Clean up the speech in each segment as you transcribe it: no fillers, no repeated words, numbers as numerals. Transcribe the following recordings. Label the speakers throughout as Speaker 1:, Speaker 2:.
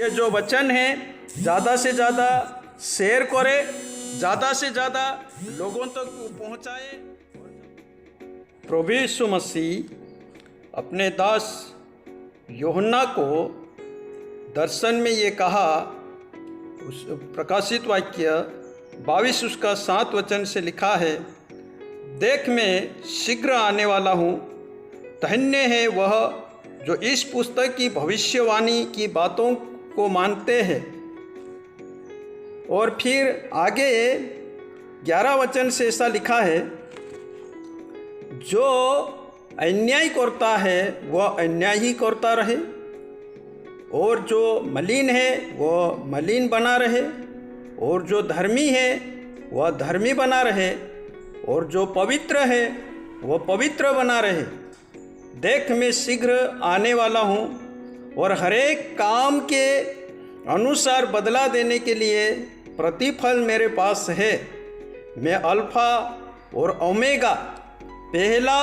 Speaker 1: ये जो वचन है ज़्यादा से ज़्यादा शेयर करें, ज़्यादा से ज़्यादा लोगों तक पहुँचाए। प्रभु यीशु मसीह अपने दास यूहन्ना को दर्शन में ये कहा, उस प्रकाशित वाक्य 22 उसका 7 वचन से लिखा है, देख मैं शीघ्र आने वाला हूँ, धन्य है वह जो इस पुस्तक की भविष्यवाणी की बातों को मानते हैं। और फिर आगे 11 वचन से ऐसा लिखा है, जो अन्याय करता है वह अन्याय ही करता रहे, और जो मलिन है वह मलिन बना रहे, और जो धर्मी है वह धर्मी बना रहे, और जो पवित्र है वह पवित्र बना रहे। देख मैं शीघ्र आने वाला हूँ, और हरेक काम के अनुसार बदला देने के लिए प्रतिफल मेरे पास है। मैं अल्फा और ओमेगा, पहला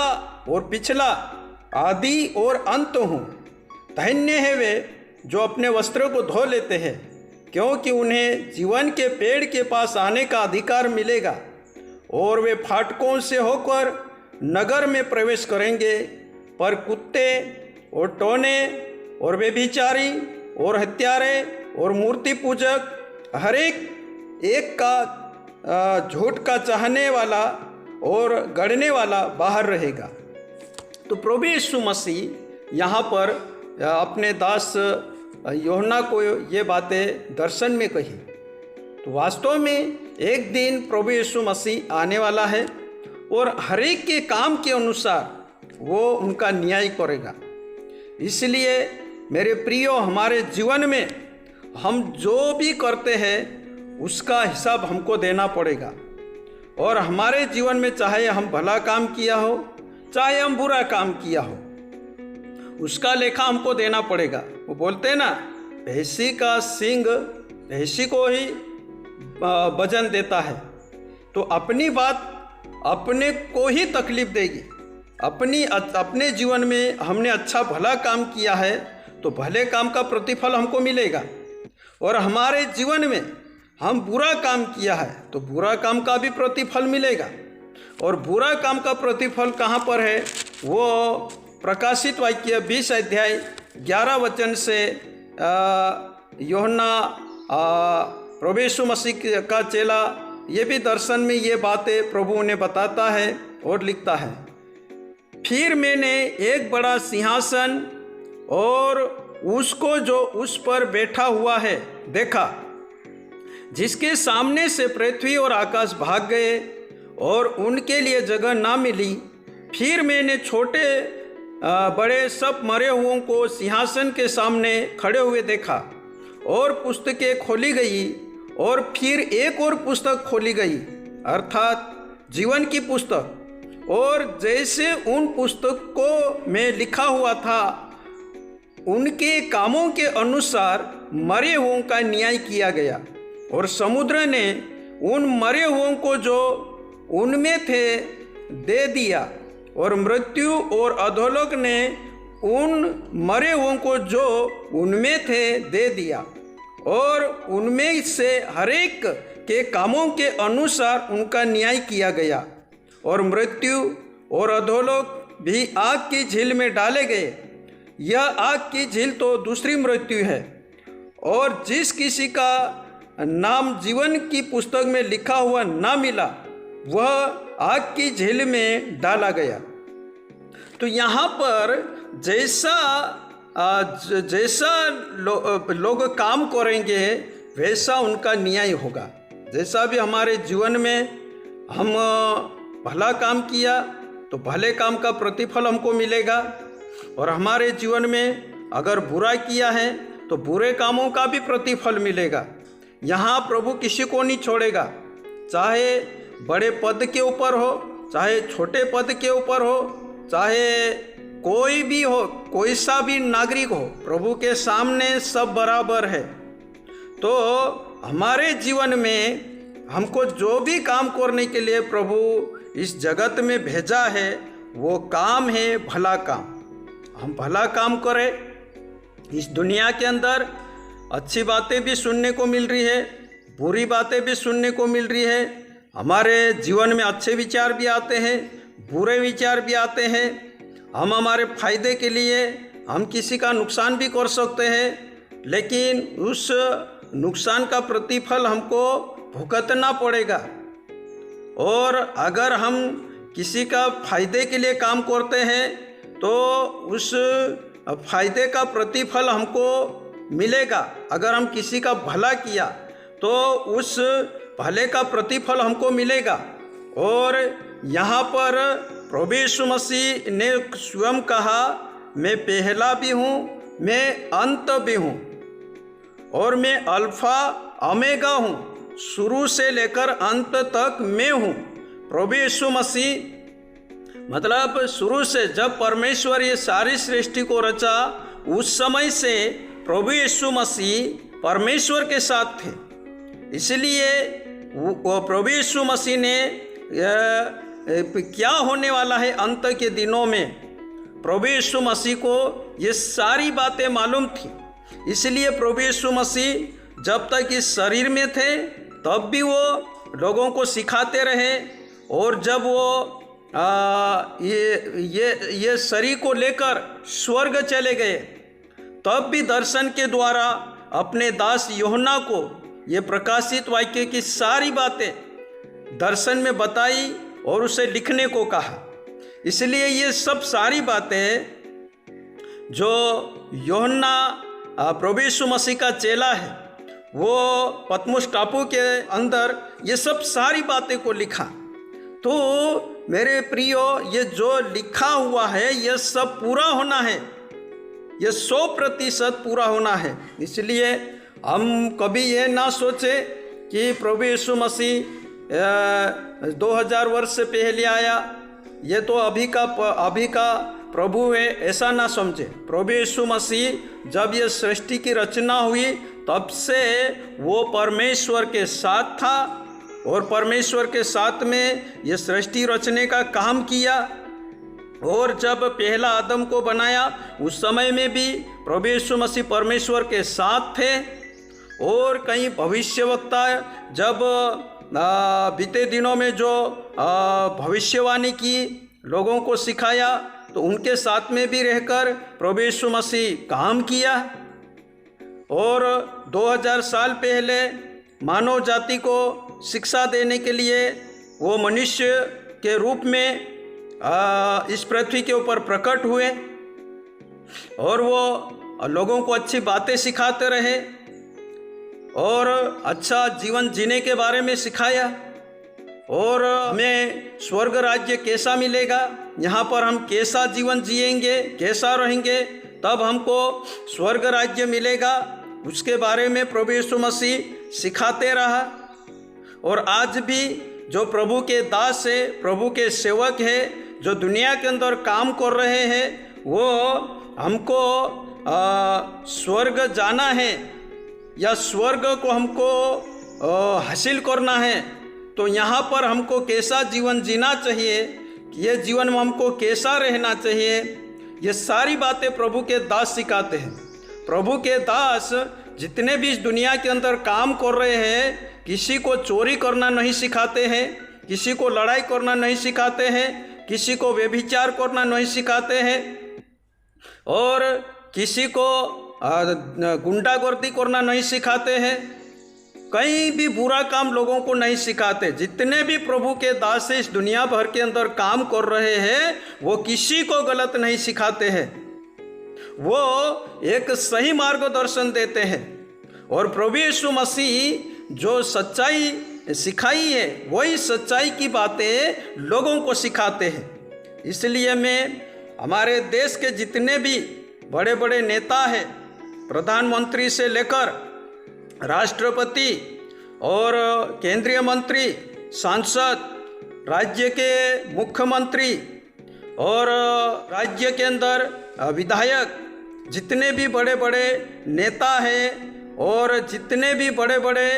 Speaker 1: और पिछला, आदि और अंत हूँ। धन्य है वे जो अपने वस्त्रों को धो लेते हैं, क्योंकि उन्हें जीवन के पेड़ के पास आने का अधिकार मिलेगा, और वे फाटकों से होकर नगर में प्रवेश करेंगे। पर कुत्ते और टोने और व्यभिचारी और हत्यारे और मूर्ति पूजक हर एक का झूठ का चाहने वाला और गढ़ने वाला बाहर रहेगा। तो प्रभु यीशु मसीह यहाँ पर अपने दास यूहन्ना को ये बातें दर्शन में कही। तो वास्तव में एक दिन प्रभु यीशु मसीह आने वाला है, और हर एक के काम के अनुसार वो उनका न्याय करेगा। इसलिए मेरे प्रियो, हमारे जीवन में हम जो भी करते हैं उसका हिसाब हमको देना पड़ेगा। और हमारे जीवन में चाहे हम भला काम किया हो, चाहे हम बुरा काम किया हो, उसका लेखा हमको देना पड़ेगा। वो बोलते हैं ना, भैंसी का सींग भैंसी को ही वजन देता है। तो अपनी बात अपने को ही तकलीफ देगी। अपने जीवन में हमने अच्छा भला काम किया है तो भले काम का प्रतिफल हमको मिलेगा, और हमारे जीवन में हम बुरा काम किया है तो बुरा काम का भी प्रतिफल मिलेगा। और बुरा काम का प्रतिफल कहाँ पर है? वो प्रकाशित वाक्य 20 अध्याय 11 वचन से यूहन्ना प्रभु यीशु मसीह का चेला ये भी दर्शन में ये बातें प्रभु उन्हें बताता है और लिखता है। फिर मैंने एक बड़ा सिंहासन और उसको जो उस पर बैठा हुआ है देखा, जिसके सामने से पृथ्वी और आकाश भाग गए और उनके लिए जगह ना मिली। फिर मैंने छोटे बड़े सब मरे हुओं को सिंहासन के सामने खड़े हुए देखा, और पुस्तकें खोली गई, और फिर एक और पुस्तक खोली गई, अर्थात जीवन की पुस्तक। और जैसे उन पुस्तकों में लिखा हुआ था, उनके कामों के अनुसार मरे हुओं का न्याय किया गया। और समुद्र ने उन मरे हुओं को जो उनमें थे दे दिया, और मृत्यु और अधोलोक ने उन मरे हुओं को जो उनमें थे दे दिया, और उनमें से हरेक के कामों के अनुसार उनका न्याय किया गया। और मृत्यु और अधोलोक भी आग की झील में डाले गए। यह आग की झील तो दूसरी मृत्यु है। और जिस किसी का नाम जीवन की पुस्तक में लिखा हुआ ना मिला, वह आग की झील में डाला गया। तो यहाँ पर जैसा लोग काम करेंगे वैसा उनका न्याय होगा। जैसा भी हमारे जीवन में हम भला काम किया तो भले काम का प्रतिफल हमको मिलेगा, और हमारे जीवन में अगर बुरा किया है तो बुरे कामों का भी प्रतिफल मिलेगा। यहाँ प्रभु किसी को नहीं छोड़ेगा, चाहे बड़े पद के ऊपर हो, चाहे छोटे पद के ऊपर हो, चाहे कोई भी हो, कोई सा भी नागरिक हो, प्रभु के सामने सब बराबर है। तो हमारे जीवन में हमको जो भी काम करने के लिए प्रभु इस जगत में भेजा है वो काम है भला काम। हम भला काम करें। इस दुनिया के अंदर अच्छी बातें भी सुनने को मिल रही है, बुरी बातें भी सुनने को मिल रही है। हमारे जीवन में अच्छे विचार भी आते हैं, बुरे विचार भी आते हैं। हम हमारे फायदे के लिए हम किसी का नुकसान भी कर सकते हैं, लेकिन उस नुकसान का प्रतिफल हमको भुगतना पड़ेगा। और अगर हम किसी का फायदे के लिए काम करते हैं तो उस फायदे का प्रतिफल हमको मिलेगा। अगर हम किसी का भला किया तो उस भले का प्रतिफल हमको मिलेगा। और यहाँ पर प्रभु यीशु मसीह ने स्वयं कहा, मैं पहला भी हूँ, मैं अंत भी हूँ, और मैं अल्फा ओमेगा हूँ, शुरू से लेकर अंत तक मैं हूँ। प्रभु यीशु मसीह मतलब शुरू से जब परमेश्वर ये सारी सृष्टि को रचा, उस समय से प्रभु यीशु मसीह परमेश्वर के साथ थे। इसलिए वो प्रभु यीशु मसीह ने क्या होने वाला है अंत के दिनों में, प्रभु यीशु मसीह को ये सारी बातें मालूम थी। इसलिए प्रभु यीशु मसीह जब तक इस शरीर में थे तब भी वो लोगों को सिखाते रहे, और जब वो ये शरीर को लेकर स्वर्ग चले गए तब भी दर्शन के द्वारा अपने दास यूहन्ना को ये प्रकाशित वाक्य की सारी बातें दर्शन में बताई और उसे लिखने को कहा। इसलिए ये सब सारी बातें जो यूहन्ना प्रभु यीशु मसीह का चेला है, वो पतमुस टापू के अंदर ये सब सारी बातें को लिखा। तो मेरे प्रियो, ये जो लिखा हुआ है ये सब पूरा होना है, ये 100% पूरा होना है। इसलिए हम कभी ये ना सोचे कि प्रभु यीशु मसीह 2000 वर्ष से पहले आया, ये तो अभी का प्रभु है, ऐसा ना समझे। प्रभु यीशु मसीह जब ये सृष्टि की रचना हुई तब से वो परमेश्वर के साथ था, और परमेश्वर के साथ में ये सृष्टि रचने का काम किया। और जब पहला आदम को बनाया उस समय में भी प्रभु यीशु मसीह परमेश्वर के साथ थे। और कई भविष्यवक्ता जब बीते दिनों में जो भविष्यवाणी की, लोगों को सिखाया, तो उनके साथ में भी रहकर प्रभु यीशु मसीह काम किया। और 2000 साल पहले मानव जाति को शिक्षा देने के लिए वो मनुष्य के रूप में इस पृथ्वी के ऊपर प्रकट हुए, और वो लोगों को अच्छी बातें सिखाते रहे और अच्छा जीवन जीने के बारे में सिखाया। और हमें स्वर्ग राज्य कैसा मिलेगा, यहाँ पर हम कैसा जीवन जिएंगे, कैसा रहेंगे, तब हमको स्वर्ग राज्य मिलेगा, उसके बारे में प्रभु यीशु मसीह सिखाते रहा। और आज भी जो प्रभु के दास है, प्रभु के सेवक है, जो दुनिया के अंदर काम कर रहे हैं, वो हमको स्वर्ग जाना है या स्वर्ग को हमको हासिल करना है, तो यहाँ पर हमको कैसा जीवन जीना चाहिए, ये जीवन में हमको कैसा रहना चाहिए, ये सारी बातें प्रभु के दास सिखाते हैं। प्रभु के दास जितने भी इस दुनिया के अंदर काम कर रहे हैं, किसी को चोरी करना नहीं सिखाते हैं, किसी को लड़ाई करना नहीं सिखाते हैं, किसी को व्यभिचार करना नहीं सिखाते हैं, और किसी को गुंडागर्दी करना नहीं सिखाते हैं, कहीं भी बुरा काम लोगों को नहीं सिखाते। जितने भी प्रभु के दास इस दुनिया भर के अंदर काम कर रहे हैं, वो किसी को गलत नहीं सिखाते हैं, वो एक सही मार्गदर्शन देते हैं। और प्रभु यीशु मसीह जो सच्चाई सिखाई है, वही सच्चाई की बातें लोगों को सिखाते हैं। इसलिए मैं हमारे देश के जितने भी बड़े बड़े नेता हैं, प्रधानमंत्री से लेकर राष्ट्रपति और केंद्रीय मंत्री, सांसद, राज्य के मुख्यमंत्री और राज्य के अंदर विधायक, जितने भी बड़े बड़े नेता हैं और जितने भी बड़े बड़े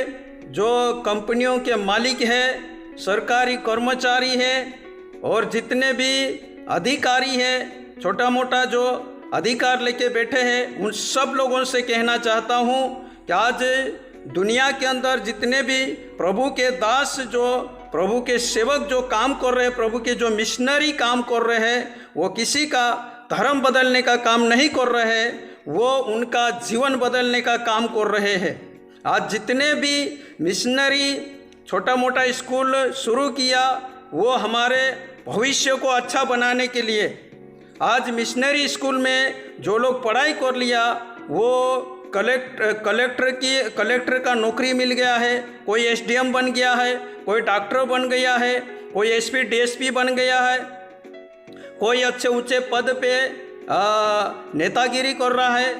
Speaker 1: जो कंपनियों के मालिक हैं, सरकारी कर्मचारी हैं, और जितने भी अधिकारी हैं, छोटा मोटा जो अधिकार लेके बैठे हैं, उन सब लोगों से कहना चाहता हूँ कि आज दुनिया के अंदर जितने भी प्रभु के दास, जो प्रभु के सेवक जो काम कर रहे हैं, प्रभु के जो मिशनरी काम कर रहे हैं, वो किसी का धर्म बदलने का काम नहीं कर रहे हैं, वो उनका जीवन बदलने का काम कर रहे हैं। आज जितने भी मिशनरी छोटा मोटा स्कूल शुरू किया, वो हमारे भविष्य को अच्छा बनाने के लिए। आज मिशनरी स्कूल में जो लोग पढ़ाई कर लिया, वो कलेक्टर का नौकरी मिल गया है, कोई एसडीएम बन गया है, कोई डॉक्टर बन गया है, कोई एसपी डीएसपी बन गया है, कोई अच्छे ऊंचे पद पे नेतागिरी कर रहा है।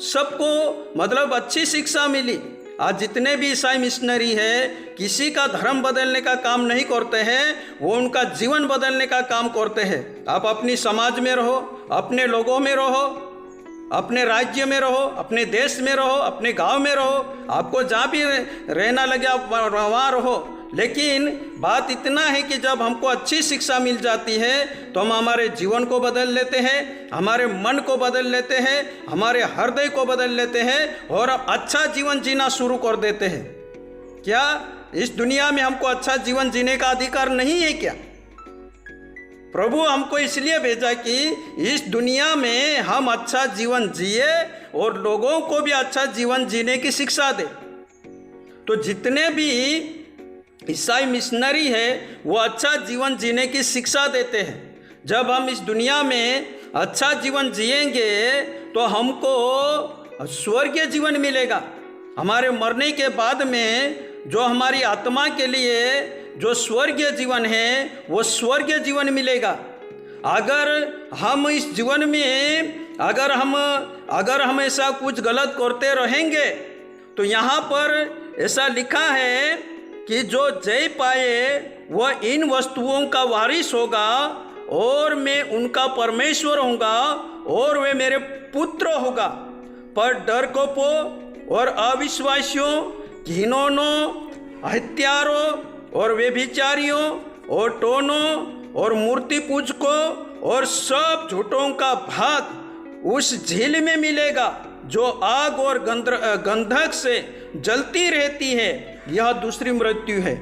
Speaker 1: सबको मतलब अच्छी शिक्षा मिली। आज जितने भी ईसाई मिशनरी है, किसी का धर्म बदलने का काम नहीं करते हैं, वो उनका जीवन बदलने का काम करते हैं। आप अपनी समाज में रहो, अपने लोगों में रहो, अपने राज्य में रहो, अपने देश में रहो, अपने गांव में रहो, आपको जहाँ भी रहना लगे आप वहाँ रहो। लेकिन बात इतना है कि जब हमको अच्छी शिक्षा मिल जाती है तो हम हमारे जीवन को बदल लेते हैं, हमारे मन को बदल लेते हैं, हमारे हृदय को बदल लेते हैं और अच्छा जीवन जीना शुरू कर देते हैं। क्या इस दुनिया में हमको अच्छा जीवन जीने का अधिकार नहीं है क्या? प्रभु हमको इसलिए भेजा कि इस दुनिया में हम अच्छा जीवन जिए और लोगों को भी अच्छा जीवन जीने की शिक्षा दे। तो जितने भी ईसाई मिशनरी है, वो अच्छा जीवन जीने की शिक्षा देते हैं। जब हम इस दुनिया में अच्छा जीवन जिएंगे तो हमको स्वर्गीय जीवन मिलेगा। हमारे मरने के बाद में जो हमारी आत्मा के लिए जो स्वर्गीय जीवन है, वो स्वर्गीय जीवन मिलेगा। अगर हम इस जीवन में अगर हम ऐसा कुछ गलत करते रहेंगे तो यहाँ पर ऐसा लिखा है कि जो जय पाए वह इन वस्तुओं का वारिस होगा और मैं उनका परमेश्वर होऊंगा और वे मेरे पुत्र होगा। पर डरपोकों और अविश्वासियों, घिनौनों, हत्यारों और व्यभिचारियों और टोनों और मूर्ति पूजकों और सब झूठों का भाग उस झील में मिलेगा जो आग और गंधक से जलती रहती है। यह दूसरी मृत्यु है।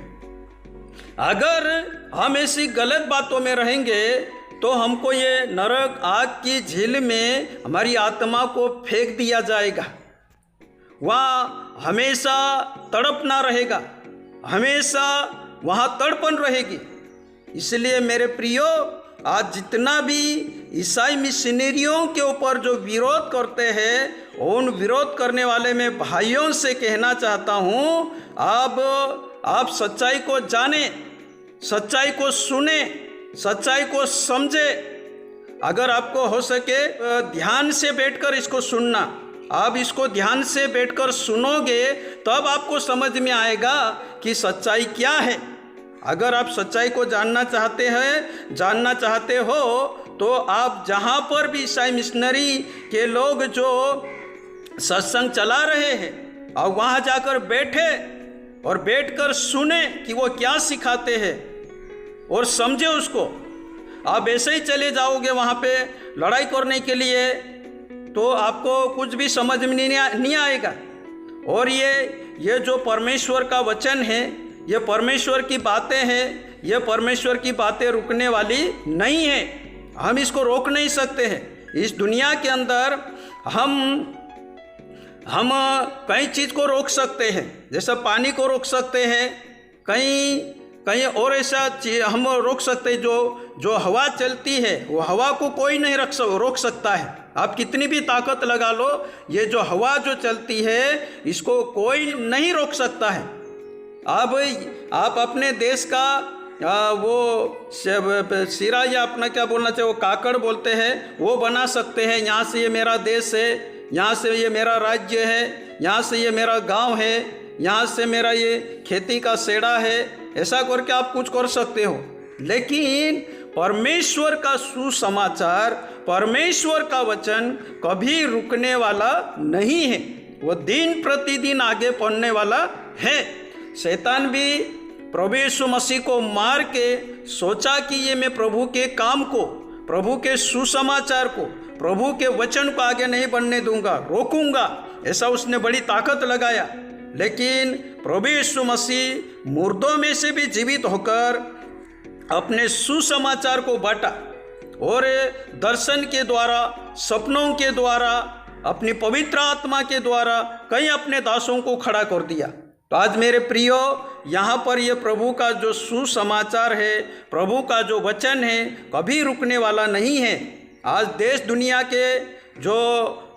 Speaker 1: अगर हम ऐसी गलत बातों में रहेंगे तो हमको ये नरक आग की झील में हमारी आत्मा को फेंक दिया जाएगा। वहाँ हमेशा तड़पना रहेगा, हमेशा वहाँ तड़पन रहेगी। इसलिए मेरे प्रियो, आज जितना भी ईसाई मिशनरियों के ऊपर जो विरोध करते हैं, उन विरोध करने वाले मैं भाइयों से कहना चाहता हूँ, आप सच्चाई को जाने, सच्चाई को सुने, सच्चाई को समझे। अगर आपको हो सके ध्यान से बैठकर इसको सुनना। आप इसको ध्यान से बैठकर सुनोगे तब आपको समझ में आएगा कि सच्चाई क्या है। अगर आप सच्चाई को जानना चाहते हो तो आप जहाँ पर भी ईसाई मिशनरी के लोग जो सत्संग चला रहे हैं, और वहाँ जाकर बैठे और बैठकर सुने कि वो क्या सिखाते हैं और समझे उसको। आप ऐसे ही चले जाओगे वहाँ पे लड़ाई करने के लिए तो आपको कुछ भी समझ में नहीं आएगा। और ये जो परमेश्वर का वचन है, ये परमेश्वर की बातें हैं, ये परमेश्वर की बातें रुकने वाली नहीं है। हम इसको रोक नहीं सकते हैं। इस दुनिया के अंदर हम कई चीज़ को रोक सकते हैं, जैसे पानी को रोक सकते हैं, कहीं और ऐसा हम रोक सकते हैं। जो हवा चलती है, वो हवा को कोई नहीं रोक सकता है। आप कितनी भी ताकत लगा लो, ये जो हवा जो चलती है, इसको कोई नहीं रोक सकता है। आप अपने देश का वो सिरा या अपना क्या बोलना चाहिए, वो काकड़ बोलते हैं, वो बना सकते हैं। यहाँ से ये मेरा देश है, यहाँ से ये मेरा राज्य है, यहाँ से ये मेरा गांव है, यहाँ से मेरा ये खेती का सेड़ा है। ऐसा करके आप कुछ कर सकते हो। लेकिन परमेश्वर का सुसमाचार, परमेश्वर का वचन कभी रुकने वाला नहीं है। वो दिन प्रतिदिन आगे बढ़ने वाला है। शैतान भी प्रभु यीशु मसीह को मार के सोचा कि ये मैं प्रभु के काम को, प्रभु के सुसमाचार को, प्रभु के वचन को आगे नहीं बढ़ने दूंगा, रोकूंगा। ऐसा उसने बड़ी ताकत लगाया। लेकिन प्रभु यीशु मसीह मुर्दों में से भी जीवित होकर अपने सुसमाचार को बांटा और दर्शन के द्वारा, सपनों के द्वारा, अपनी पवित्र आत्मा के द्वारा कई अपने दासों को खड़ा कर दिया। तो आज मेरे प्रियो, यहाँ पर ये प्रभु का जो सुसमाचार है, प्रभु का जो वचन है, कभी रुकने वाला नहीं है। आज देश दुनिया के जो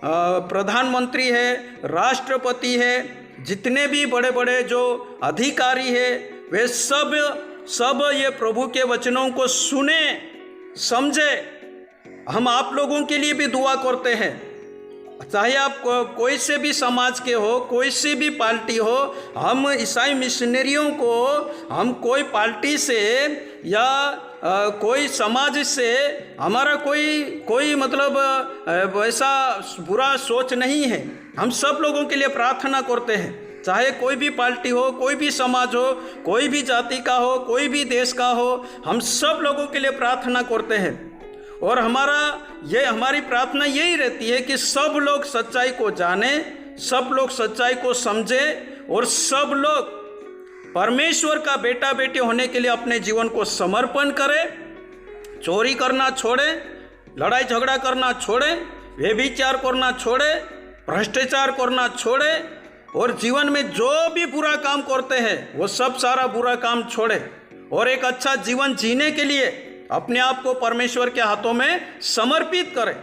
Speaker 1: प्रधानमंत्री है, राष्ट्रपति है, जितने भी बड़े बड़े जो अधिकारी है, वे सब ये प्रभु के वचनों को सुने, समझे। हम आप लोगों के लिए भी दुआ करते हैं, चाहे आप कोई से भी समाज के हो, कोई सी भी पार्टी हो। हम ईसाई मिशनरियों को हम कोई पार्टी से या कोई समाज से हमारा कोई मतलब वैसा बुरा सोच नहीं है। हम सब लोगों के लिए प्रार्थना करते हैं, चाहे कोई भी पार्टी हो, कोई भी समाज हो, कोई भी जाति का हो, कोई भी देश का हो, हम सब लोगों के लिए प्रार्थना करते हैं। और हमारी प्रार्थना यही रहती है कि सब लोग सच्चाई को जाने, सब लोग सच्चाई को समझे और सब लोग परमेश्वर का बेटा बेटी होने के लिए अपने जीवन को समर्पण करें। चोरी करना छोड़े, लड़ाई झगड़ा करना छोड़े, व्यभिचार करना छोड़े, भ्रष्टाचार करना छोड़े और जीवन में जो भी बुरा काम करते हैं वो सब सारा बुरा काम छोड़े और एक अच्छा जीवन जीने के लिए अपने आप को परमेश्वर के हाथों में समर्पित करें,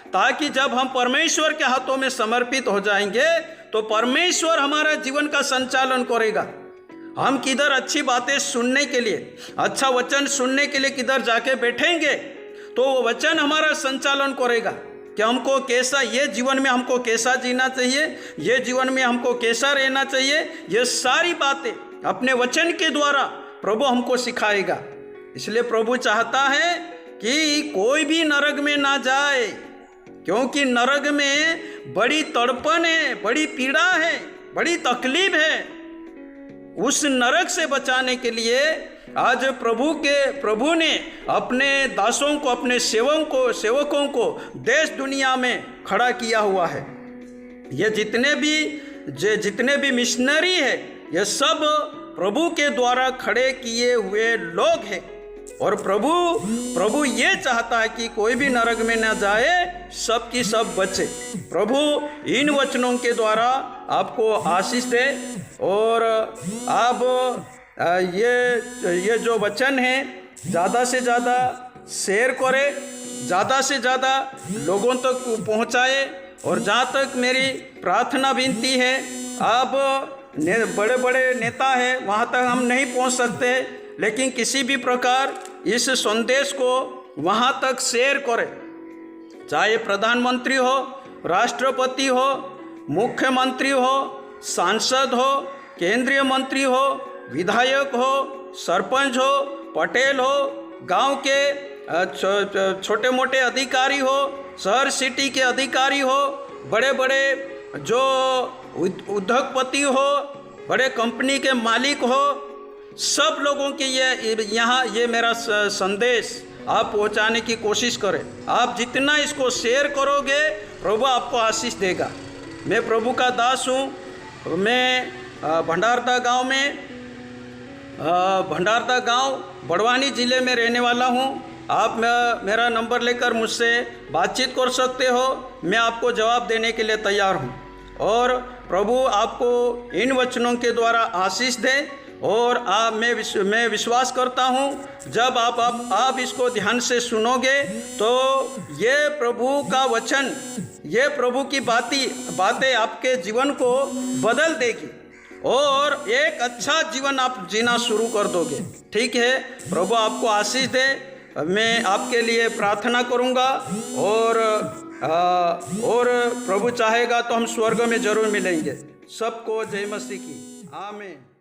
Speaker 1: ताकि जब हम परमेश्वर के हाथों में समर्पित हो जाएंगे तो परमेश्वर हमारा जीवन का संचालन करेगा। हम किधर अच्छी बातें सुनने के लिए, अच्छा वचन सुनने के लिए किधर जाके बैठेंगे तो वो वचन हमारा संचालन करेगा कि हमको कैसा, ये जीवन में हमको कैसा जीना चाहिए, ये जीवन में हमको कैसा रहना चाहिए। ये सारी बातें अपने वचन के द्वारा प्रभु हमको सिखाएगा। इसलिए प्रभु चाहता है कि कोई भी नरक में ना जाए, क्योंकि नरक में बड़ी तड़पन है, बड़ी पीड़ा है, बड़ी तकलीफ है। उस नरक से बचाने के लिए आज प्रभु ने अपने दासों को, अपने सेवकों को देश दुनिया में खड़ा किया हुआ है। ये जितने भी मिशनरी है, ये सब प्रभु के द्वारा खड़े किए हुए लोग हैं। और प्रभु ये चाहता है कि कोई भी नरक में न जाए, सब की सब बचे। प्रभु इन वचनों के द्वारा आपको आशीष दे और आप ये जो वचन है ज़्यादा से ज़्यादा शेयर करें, ज़्यादा से ज़्यादा लोगों तक पहुँचाए। और जहाँ तक मेरी प्रार्थना विनती है, आप बड़े बड़े नेता हैं, वहाँ तक हम नहीं पहुँच सकते, लेकिन किसी भी प्रकार इस संदेश को वहाँ तक शेयर करें। चाहे प्रधानमंत्री हो, राष्ट्रपति हो, मुख्यमंत्री हो, सांसद हो, केंद्रीय मंत्री हो, विधायक हो, सरपंच हो, पटेल हो, गांव के छोटे मोटे अधिकारी हो, शहर सिटी के अधिकारी हो, बड़े बड़े जो उद्योगपति हो, बड़े कंपनी के मालिक हो, सब लोगों के ये मेरा संदेश आप पहुंचाने की कोशिश करें। आप जितना इसको शेयर करोगे, प्रभु आपको आशीष देगा। मैं प्रभु का दास हूँ। मैं भंडारदा गांव बड़वानी ज़िले में रहने वाला हूँ। आप मेरा नंबर लेकर मुझसे बातचीत कर सकते हो। मैं आपको जवाब देने के लिए तैयार हूँ। और प्रभु आपको इन वचनों के द्वारा आशीष दे। और मैं विश्वास करता हूँ जब आप इसको ध्यान से सुनोगे तो ये प्रभु का वचन, ये प्रभु की बातें आपके जीवन को बदल देगी और एक अच्छा जीवन आप जीना शुरू कर दोगे। ठीक है, प्रभु आपको आशीष दे। मैं आपके लिए प्रार्थना करूँगा और प्रभु चाहेगा तो हम स्वर्ग में जरूर मिलेंगे। सबको जय मसीह की। आमीन।